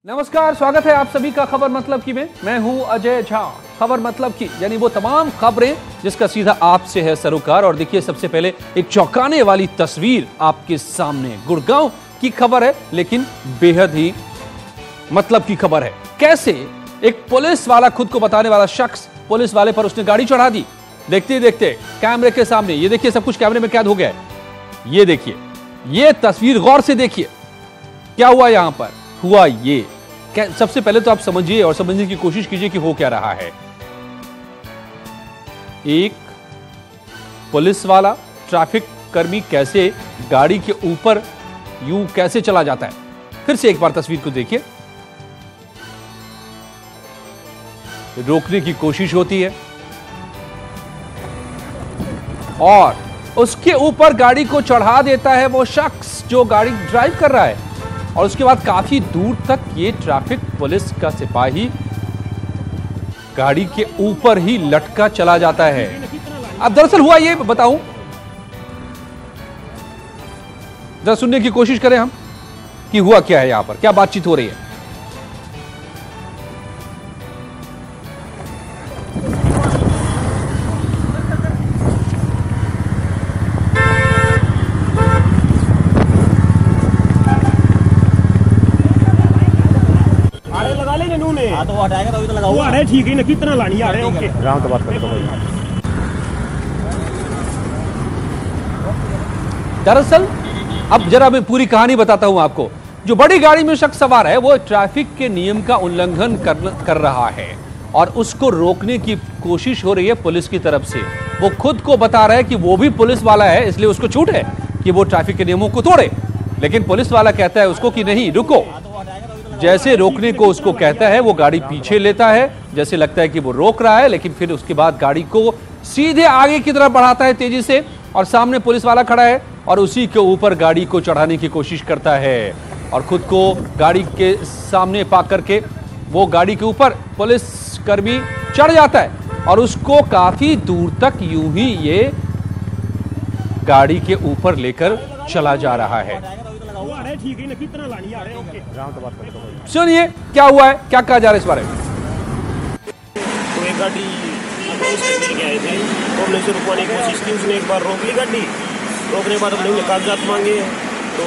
नमस्कार, स्वागत है आप सभी का खबर मतलब की में। मैं हूं अजय झा। खबर मतलब की यानी वो तमाम खबरें जिसका सीधा आपसे है सरोकार। और देखिए, सबसे पहले एक चौंकाने वाली तस्वीर आपके सामने। गुड़गांव की खबर है, लेकिन बेहद ही मतलब की खबर है। कैसे एक पुलिस वाला, खुद को बताने वाला शख्स, पुलिस वाले पर उसने गाड़ी चढ़ा दी। देखते ही देखते कैमरे के सामने, ये देखिए, सब कुछ कैमरे में कैद हो गया है। ये देखिए, ये तस्वीर गौर से देखिए, क्या हुआ यहां पर। हुआ ये, सबसे पहले तो आप समझिए और समझने की कोशिश कीजिए कि हो क्या रहा है। एक पुलिस वाला, ट्रैफिक कर्मी कैसे गाड़ी के ऊपर यूं कैसे चला जाता है। फिर से एक बार तस्वीर को देखिए। रोकने की कोशिश होती है और उसके ऊपर गाड़ी को चढ़ा देता है वो शख्स जो गाड़ी ड्राइव कर रहा है। और उसके बाद काफी दूर तक ये ट्रैफिक पुलिस का सिपाही गाड़ी के ऊपर ही लटका चला जाता है। अब दरअसल हुआ ये बताऊं, जरा सुनने की कोशिश करें हम कि हुआ क्या है, यहां पर क्या बातचीत हो रही है। हाँ तो वो हटाएगा तो अभी तो लगाऊंगा। अरे ठीक है ना, कितना लानी आ रहे हैं। ओके राम तो बात कर दो भाई। दरअसल अब जरा मैं पूरी कहानी बताता हूं आपको। जो बड़ी गाड़ी में शख्स सवार है वो ट्रैफिक के नियम का उल्लंघन कर रहा है और उसको रोकने की कोशिश हो रही है पुलिस की तरफ से। वो खुद को बता रहा है कि वो भी पुलिस वाला है, इसलिए उसको छूट है कि वो ट्रैफिक के नियमों को तोड़े। लेकिन पुलिस वाला कहता है उसको कि नहीं, रुको। जैसे रोकने को उसको कहता है, वो गाड़ी पीछे लेता है, जैसे लगता है कि वो रोक रहा है, लेकिन फिर उसके बाद गाड़ी को सीधे आगे की तरफ बढ़ाता है तेजी से। और सामने पुलिस वाला खड़ा है और उसी के ऊपर गाड़ी को चढ़ाने की कोशिश करता है और खुद को गाड़ी के सामने पा करके वो गाड़ी के ऊपर पुलिस कर्मी चढ़ जाता है और उसको काफी दूर तक यूं ही ये गाड़ी के ऊपर लेकर चला जा रहा है। ठीक है ना, कितना लानी आ रहे हैं। ओके राम तो बात कर दो भाई। सुनिए क्या हुआ है, क्या कहा जा रहा है इस बारे में। तो एक गाड़ी लेके आए थे, तो हमने उसे रुकवाने की कोशिश की। उसने एक बार रोक ली गाड़ी। रोकने के बाद हमने उन्हें कागजात मांगे, तो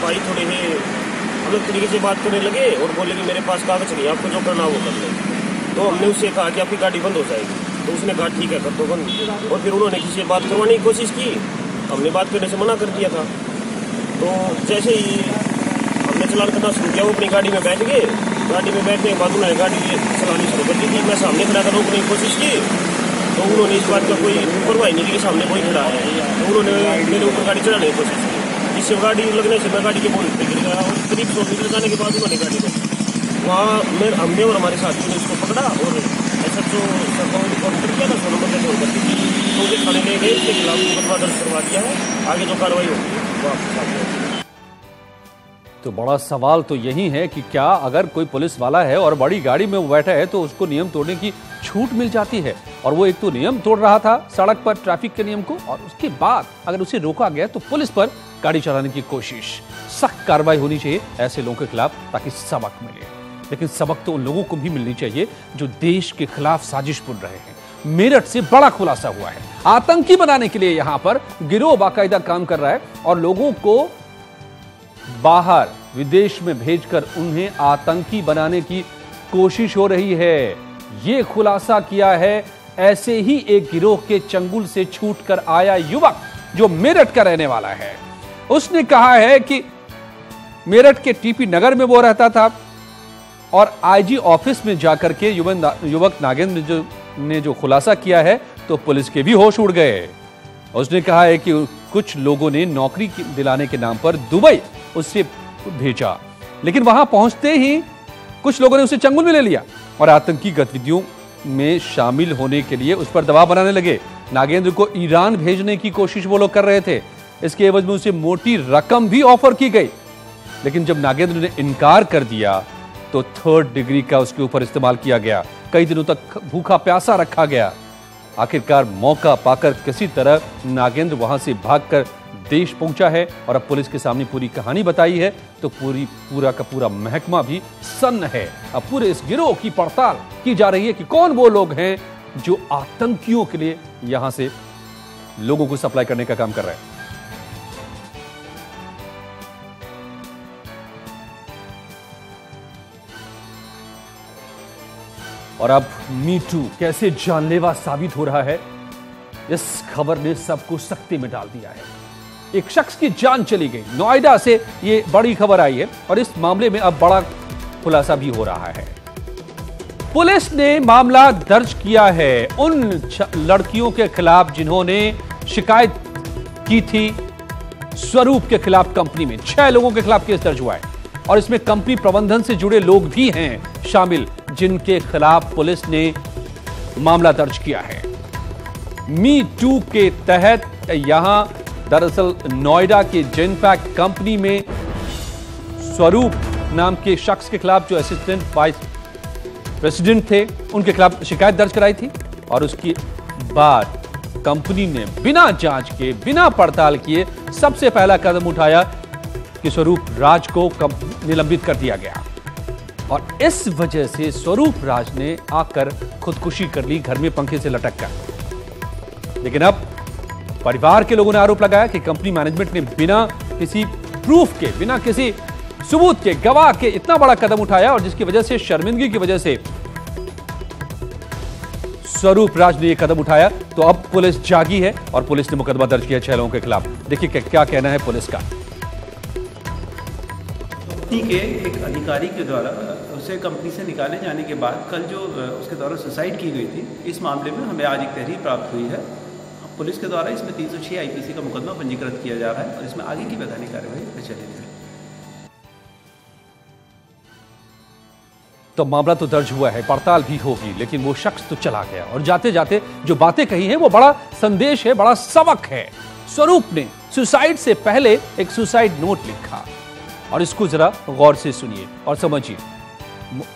भाई थोड़े ही अलग तरीके से बात करने लगे और बोले कि मेरे पास कागज नहीं, आपको जो करना वो कर लो। तो हमने उससे कहा कि आपकी गाड़ी बंद हो जाएगी। तो उसने कहा ठीक है, कर दो बंद। और फिर उन्होंने किसी से बात करवाने की कोशिश की, हमने बात करने से मना कर दिया था। तो जैसे ही हमने चलान करना शुरू किया, वो अपनी गाड़ी में बैठ गए। गाड़ी में बैठने के बाद उन्होंने गाड़ी चलानी शुरू कर दी थी। मैं सामने खड़ा कर रोकने की कोशिश की, तो उन्होंने इस बात का कोई परवाह नहीं की कि सामने कोई खड़ा है। तो उन्होंने मेरे ऊपर गाड़ी चढ़ाने की कोशिश की, जिससे गाड़ी लगने से मैं गाड़ी के बोनट पे गिर गया। और करीब 100 मीटर जाने के बाद उन्होंने गाड़ी को वहाँ हमने और हमारे साथियों ने उसको पकड़ा और SHO काउंटर किया था, 100 नंबर से फोन करती थी। तो उसे थाने ले गए, उसके खिलाफ मुकदमा दर्ज करवा दिया है। आगे जो कार्रवाई होगी वो आपके सामने। तो बड़ा सवाल तो यही है कि क्या अगर कोई पुलिस वाला है और बड़ी गाड़ी में वो बैठा है तो उसको नियम तोड़ने की छूट मिल जाती है। और वो एक तो नियम तोड़ रहा था सड़क पर, ट्रैफिक के नियम को, और उसके बाद अगर उसे रोका गया तो पुलिस पर गाड़ी चलाने की कोशिश। सख्त कार्रवाई होनी चाहिए ऐसे लोगों के खिलाफ ताकि सबक मिले। लेकिन सबक तो उन लोगों को भी मिलनी चाहिए जो देश के खिलाफ साजिश बुन रहे हैं। मेरठ से बड़ा खुलासा हुआ है। आतंकी बनाने के लिए यहां पर गिरोह बाकायदा काम कर रहा है और लोगों को बाहर विदेश में भेजकर उन्हें आतंकी बनाने की कोशिश हो रही है। यह खुलासा किया है ऐसे ही एक गिरोह के चंगुल से छूटकर आया युवक जो मेरठ का रहने वाला है। उसने कहा है कि मेरठ के टीपी नगर में वो रहता था और IG ऑफिस में जाकर के युवक नागेंद्र ने जो खुलासा किया है तो पुलिस के भी होश उड़ गए। उसने कहा है कि कुछ लोगों ने नौकरी दिलाने के नाम पर दुबई उससे भेजा, लेकिन वहां पहुंचते ही कुछ लोगों ने उसे चंगुल में ले लिया और आतंकी गतिविधियों में शामिल होने के लिए उस पर दबाव बनाने लगे। नागेंद्र को ईरान भेजने की कोशिश वो लोग कर रहे थे। इसके एवज में उसे मोटी रकम भी ऑफर की गई, लेकिन जब नागेंद्र ने इनकार कर दिया तो 3rd डिग्री का उसके ऊपर इस्तेमाल किया गया। कई दिनों तक भूखा प्यासा रखा गया। आखिरकार मौका पाकर किसी तरह नागेंद्र वहां से भागकर देश पहुंचा है और अब पुलिस के सामने पूरी कहानी बताई है तो पूरा का पूरा महकमा भी सन्न है। अब पूरे इस गिरोह की पड़ताल की जा रही है कि कौन वो लोग हैं जो आतंकियों के लिए यहां से लोगों को सप्लाई करने का काम कर रहे हैं। और अब मी टू कैसे जानलेवा साबित हो रहा है, इस खबर ने सबको सख्ती में डाल दिया है। एक शख्स की जान चली गई, नोएडा से ये बड़ी खबर आई है और इस मामले में अब बड़ा खुलासा भी हो रहा है। पुलिस ने मामला दर्ज किया है उन लड़कियों के खिलाफ जिन्होंने शिकायत की थी स्वरूप के खिलाफ। कंपनी में 6 लोगों के खिलाफ केस दर्ज हुआ है और इसमें कंपनी प्रबंधन से जुड़े लोग भी हैं शामिल, जिनके खिलाफ पुलिस ने मामला दर्ज किया है। मी टू के तहत यहां दरअसल नोएडा के जेनपैक कंपनी में स्वरूप नाम के शख्स के खिलाफ, जो असिस्टेंट वाइस प्रेसिडेंट थे, उनके खिलाफ शिकायत दर्ज कराई थी और उसके बाद कंपनी ने बिना जांच के, बिना पड़ताल किए सबसे पहला कदम उठाया कि स्वरूप राज को निलंबित कर दिया गया और इस वजह से स्वरूप राज ने आकर खुदकुशी कर ली घर में पंखे से लटक कर। लेकिन अब परिवार के लोगों ने आरोप लगाया कि कंपनी मैनेजमेंट ने बिना किसी प्रूफ के, बिना किसी सबूत के, गवाह के इतना बड़ा कदम उठाया और जिसकी वजह से, शर्मिंदगी की वजह से स्वरूप राज ने यह कदम उठाया। तो अब पुलिस जागी है और पुलिस ने मुकदमा दर्ज किया 6 लोगों के खिलाफ। देखिए क्या कहना है पुलिस का। कंपनी के एक अधिकारी के द्वारा उसे कंपनी से निकाले जाने के बाद कल जो उसके द्वारा सुसाइड की गई थी, इस मामले में हमें आज एक तहरीर प्राप्त हुई है। पुलिस के द्वारा इसमें 306 आईपीसी का मुकदमा पंजीकृत किया जा रहा है और इसमें आगे की वैधानिक कार्यवाही प्रचलित है। तो मामला तो दर्ज हुआ है, पड़ताल भी होगी, लेकिन वो शख्स तो चला गया और जाते जाते जो बातें कही हैं वो बड़ा संदेश है, बड़ा सबक है। स्वरूप ने सुसाइड से पहले एक सुसाइड नोट लिखा और इसको जरा गौर से सुनिए और समझिए।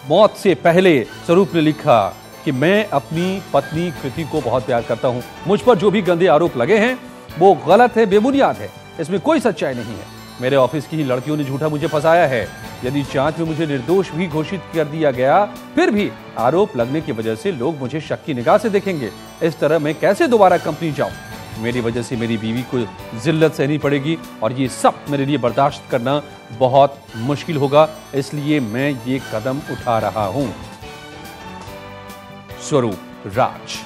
मौत से पहले स्वरूप ने लिखा कि मैं अपनी पत्नी कृति को बहुत प्यार करता हूं, मुझ पर जो भी गंदे आरोप लगे हैं वो गलत है, बेबुनियाद है, इसमें कोई सच्चाई नहीं है। मेरे ऑफिस की ही लड़कियों ने झूठा मुझे फंसाया है। यदि जांच में मुझे निर्दोष भी घोषित कर दिया गया, फिर भी आरोप लगने की वजह से लोग मुझे शक की निगाह से देखेंगे। इस तरह मैं कैसे दोबारा कंपनी जाऊं? मेरी वजह से मेरी बीवी को जिल्लत सहनी पड़ेगी और ये सब मेरे लिए बर्दाश्त करना बहुत मुश्किल होगा, इसलिए मैं ये कदम उठा रहा हूं। स्वरूप राज।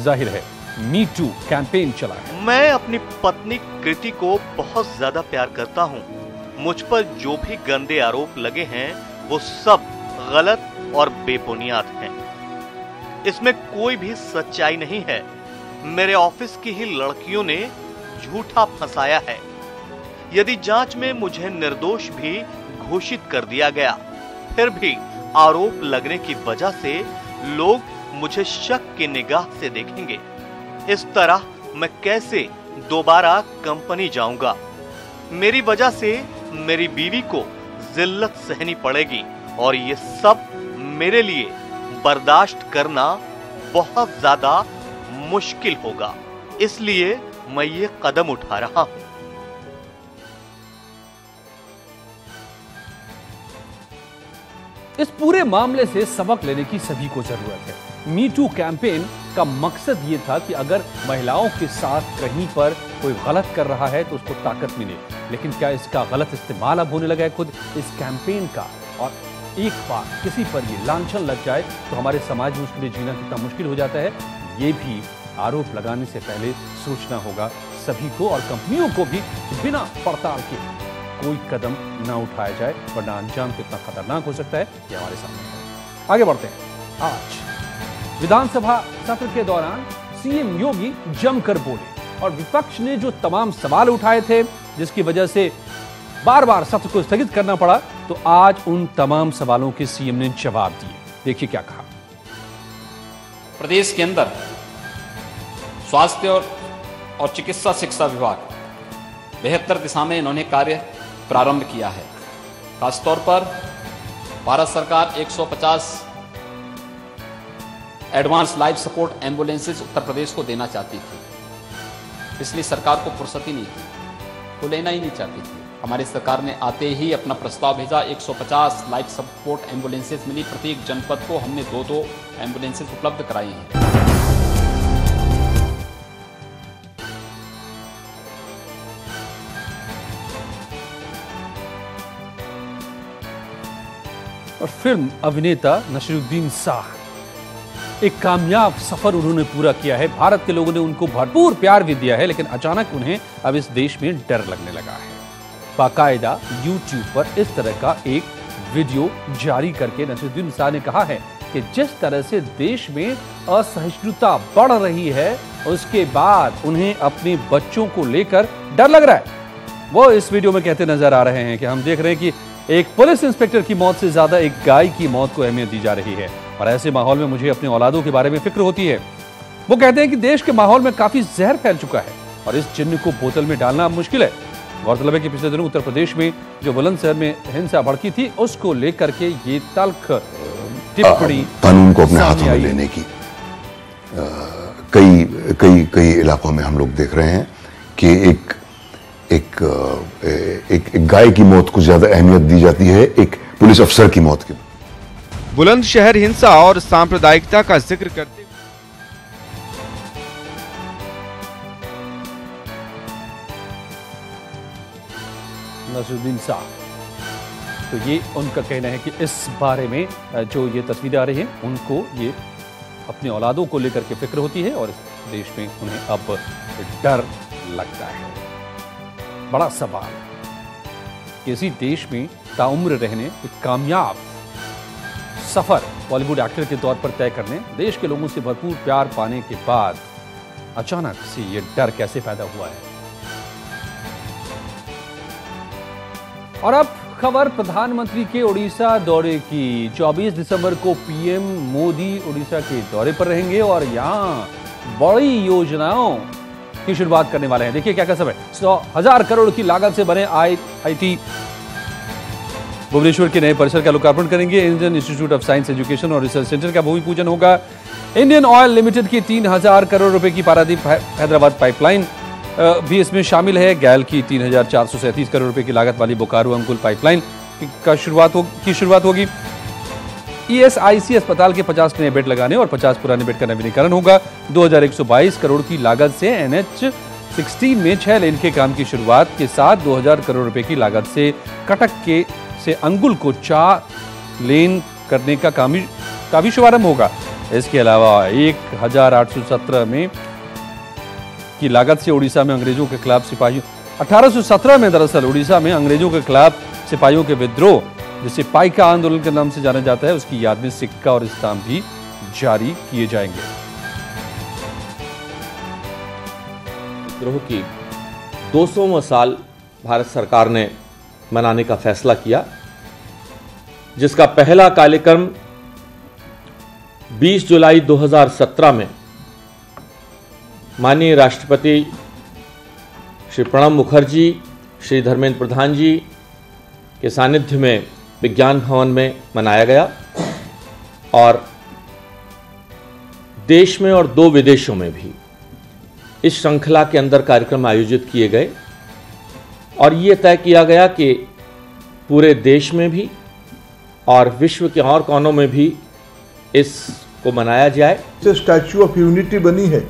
जाहिर है मी टू कैंपेन चला है। मैं अपनी पत्नी कृति को बहुत ज्यादा प्यार करता हूं। मुझ पर जो भी गंदे आरोप लगे हैं वो सब गलत और बेबुनियाद हैं। इसमें कोई भी सच्चाई नहीं है। मेरे ऑफिस की ही लड़कियों ने झूठा फंसाया है। यदि जांच में मुझे निर्दोष भी घोषित कर दिया गया, फिर भी आरोप लगने की वजह से लोग मुझे शक की निगाह से देखेंगे। इस तरह मैं कैसे दोबारा कंपनी जाऊंगा? मेरी वजह से मेरी बीवी को जिल्लत सहनी पड़ेगी और ये सब मेरे लिए बर्दाश्त करना बहुत ज्यादा मुश्किल होगा। इसलिए मैं ये कदम उठा रहा हूं। इस पूरे मामले से सबक लेने की सभी को जरूरत है। मी टू कैंपेन का मकसद ये था कि अगर महिलाओं के साथ कहीं पर कोई गलत कर रहा है तो उसको ताकत मिले, लेकिन क्या इसका गलत इस्तेमाल अब होने लगा है खुद इस कैंपेन का? और एक बार किसी पर ये लांछन लग जाए तो हमारे समाज में उसके लिए जीना कितना मुश्किल हो जाता है, ये भी आरोप लगाने से पहले सोचना होगा सभी को और कंपनियों को भी, बिना पड़ताल के कोई कदम ना उठाया जाए, वरना अंजाम कितना खतरनाक हो सकता है ये हमारे सामने है। आगे बढ़ते हैं। आज विधानसभा सत्र के दौरान सीएम योगी जमकर बोले और विपक्ष ने जो तमाम सवाल उठाए थे जिसकी वजह से बार बार सत्र को स्थगित करना पड़ा, तो आज उन तमाम सवालों के सीएम ने जवाब दिए। देखिए क्या कहा। प्रदेश के अंदर स्वास्थ्य और चिकित्सा शिक्षा विभाग बेहतर दिशा में इन्होंने कार्य प्रारंभ किया है। खासतौर पर भारत सरकार 150 advance life support ambulances Uttar Pradesh को देना चाहती थी, इसलिए सरकार को फुर्सत ही नहीं थी, वो लेना ही नहीं चाहती थी। हमारी सरकार ने आते ही अपना प्रस्ताव भेजा, 150 लाइफ सपोर्ट एम्बुलेंसेज मिली। प्रत्येक जनपद को हमने 2-2 एम्बुलेंसेज उपलब्ध कराई हैं। और फिल्म अभिनेता नसीरुद्दीन शाह, एक कामयाब सफर उन्होंने पूरा किया है। भारत के लोगों ने उनको भरपूर प्यार भी दिया है, लेकिन अचानक उन्हें अब इस देश में डर लगने लगा है। बाकायदा YouTube पर इस तरह का एक वीडियो जारी करके नसीरुद्दीन शाह ने कहा है कि जिस तरह से देश में असहिष्णुता बढ़ रही है, उसके बाद उन्हें अपने बच्चों को लेकर डर लग रहा है। वो इस वीडियो में कहते नजर आ रहे हैं कि हम देख रहे हैं कि एक पुलिस इंस्पेक्टर की मौत से ज्यादा एक गाय की मौत को अहमियत दी जा रही है, और ऐसे माहौल में मुझे अपने औलादों के बारे में फिक्र होती है। वो कहते हैं कि देश के माहौल में काफी जहर फैल चुका है और इस जिन्न को बोतल में डालना अब मुश्किल है। गौरतलब है कि पिछले दिनों उत्तर प्रदेश में जो बुलंदशहर में हिंसा भड़की थी, उसको लेकर के ये तल्ख टिप्पणी कानून को अपने हाथों में लेने की कई इलाकों में हम लोग देख रहे हैं कि एक गाय की मौत को ज्यादा अहमियत दी जाती है एक पुलिस अफसर की मौत की। बुलंदशहर हिंसा और सांप्रदायिकता का जिक्र करते नसीरुद्दीन शाह, तो ये उनका कहना है कि इस बारे में जो ये तस्वीरें आ रही हैं, उनको ये अपने औलादों को लेकर के फिक्र होती है और इस देश में उन्हें अब डर लगता है। बड़ा सवाल, किसी देश में ताउम्र रहने, एक कामयाब सफर बॉलीवुड एक्टर के तौर पर तय करने, देश के लोगों से भरपूर प्यार पाने के बाद अचानक से ये डर कैसे पैदा हुआ है। और अब खबर प्रधानमंत्री के ओडिशा दौरे की। 24 दिसंबर को पीएम मोदी ओडिशा के दौरे पर रहेंगे और यहां बड़ी योजनाओं की शुरुआत करने वाले हैं। देखिए क्या क्या सब है। 100,000 करोड़ की लागत से बने आईआईटी भुवनेश्वर के नए परिसर का लोकार्पण करेंगे। Indian institute of science education और रिसर्च सेंटर का भूमि पूजन होगा। इंडियन ऑयल लिमिटेड की 3,000 करोड़ रुपए की पारादीप हैदराबाद पाइपलाइन भी इसमें शामिल है। गैल की 3,437 करोड़ रुपए की लागत वाली बोकारो अंकुल पाइपलाइन की शुरुआत होगी। ईएसआईसी अस्पताल के 50 नए बेड लगाने और 50 पुराने बेड का नवीनीकरण होगा। 2,122 करोड़ की लागत से NH-16 में 6 लेन के काम की शुरुआत के साथ 2,000 करोड़ रुपए की लागत से कटक से अंगुल को 4 लेन करने का भी शुभारंभ होगा। इसके अलावा 1,817 में की लागत से उड़ीसा में अंग्रेजों के खिलाफ सिपाहियों 1817 में दरअसल उड़ीसा में अंग्रेजों के खिलाफ सिपाहियों के विद्रोह, जिसे पाइका आंदोलन के नाम से जाना जाता है, उसकी याद में सिक्का और स्टाम्प भी जारी किए जाएंगे। विद्रोह की 200वां साल भारत सरकार ने मनाने का फैसला किया, जिसका पहला कार्यक्रम 20 जुलाई 2017 में माननीय राष्ट्रपति श्री प्रणब मुखर्जी, श्री धर्मेंद्र प्रधान जी के सानिध्य में विज्ञान भवन में मनाया गया और देश में और 2 विदेशों में भी इस श्रृंखला के अंदर कार्यक्रम आयोजित किए गए और ये तय किया गया कि पूरे देश में भी और विश्व के और कोनों में भी इसको मनाया जाए। स्टैच्यू ऑफ यूनिटी बनी है,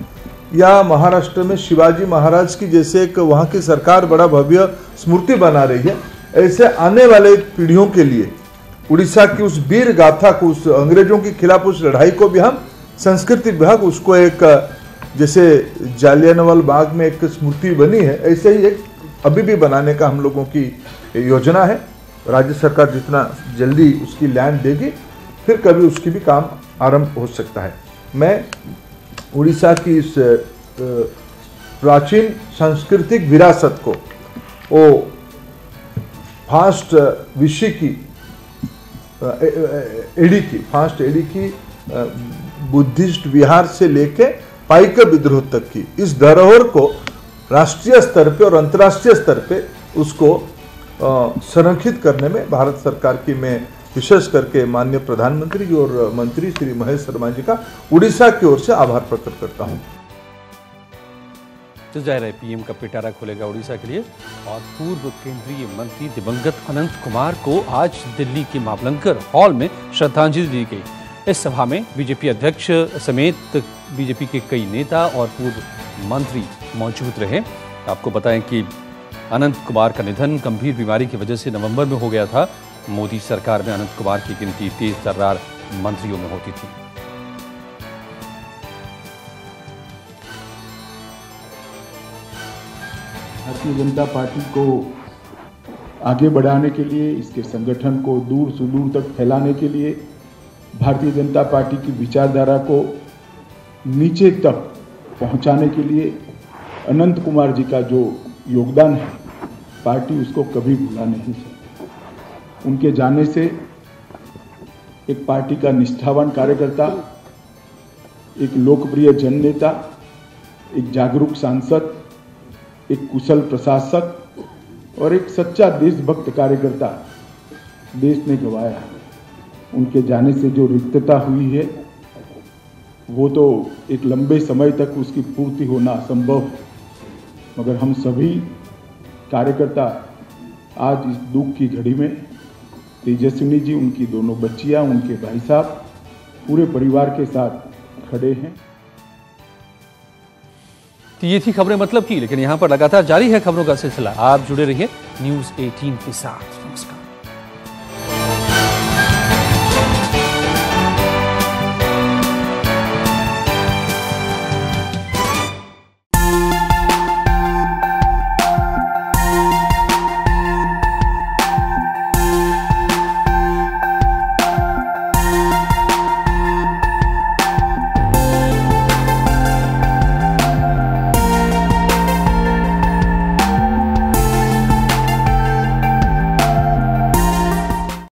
या महाराष्ट्र में शिवाजी महाराज की जैसे एक वहाँ की सरकार बड़ा भव्य स्मृति बना रही है, ऐसे आने वाले पीढ़ियों के लिए उड़ीसा की उस वीर गाथा को, उस अंग्रेजों के खिलाफ उस लड़ाई को भी हम संस्कृति विभाग उसको एक जैसे जालियानवाला बाग में एक स्मृति बनी है, ऐसे ही एक अभी भी बनाने का हम लोगों की योजना है। राज्य सरकार जितना जल्दी उसकी लैंड देगी, फिर कभी उसकी भी काम आरंभ हो सकता है। मैं उड़ीसा की इस प्राचीन सांस्कृतिक विरासत को वो फास्ट विषय की एडी की बुद्धिस्ट विहार से लेके पाइका विद्रोह तक की इस धरोहर को राष्ट्रीय स्तर पे और अंतर्राष्ट्रीय स्तर पे उसको संरक्षित करने में भारत सरकार की मैं विशेष करके माननीय प्रधानमंत्री जी और मंत्री श्री महेश शर्मा जी का उड़ीसा की ओर से आभार प्रकट करता हूँ। तो जाहिर है पीएम का पिटारा खुलेगा उड़ीसा के लिए। और पूर्व केंद्रीय मंत्री दिवंगत अनंत कुमार को आज दिल्ली के मावलंकर हॉल में श्रद्धांजलि दी गई। इस सभा में बीजेपी अध्यक्ष समेत बीजेपी के कई नेता और पूर्व मंत्री मौजूद रहे। आपको बताएं कि अनंत कुमार का निधन गंभीर बीमारी की वजह से नवंबर में हो गया था। मोदी सरकार में अनंत कुमार की गिनती तेज तर्रार मंत्रियों में होती थी। भारतीय जनता पार्टी को आगे बढ़ाने के लिए, इसके संगठन को दूर सुदूर तक फैलाने के लिए, भारतीय जनता पार्टी की विचारधारा को नीचे तक पहुंचाने के लिए अनंत कुमार जी का जो योगदान है, पार्टी उसको कभी भुला नहीं सकती। उनके जाने से एक पार्टी का निष्ठावान कार्यकर्ता, एक लोकप्रिय जननेता, एक जागरूक सांसद, एक कुशल प्रशासक और एक सच्चा देशभक्त कार्यकर्ता देश ने गंवाया। उनके जाने से जो रिक्तता हुई है वो तो एक लंबे समय तक उसकी पूर्ति होना असंभव है, मगर हम सभी कार्यकर्ता आज इस दुख की घड़ी में तेजस्विनी जी, उनकी दोनों बच्चियां, उनके भाई साहब, पूरे परिवार के साथ खड़े हैं। तो ये थी खबरें मतलब की, लेकिन यहां पर लगातार जारी है खबरों का सिलसिला। आप जुड़े रहिए न्यूज़ 18 के साथ। नमस्कार।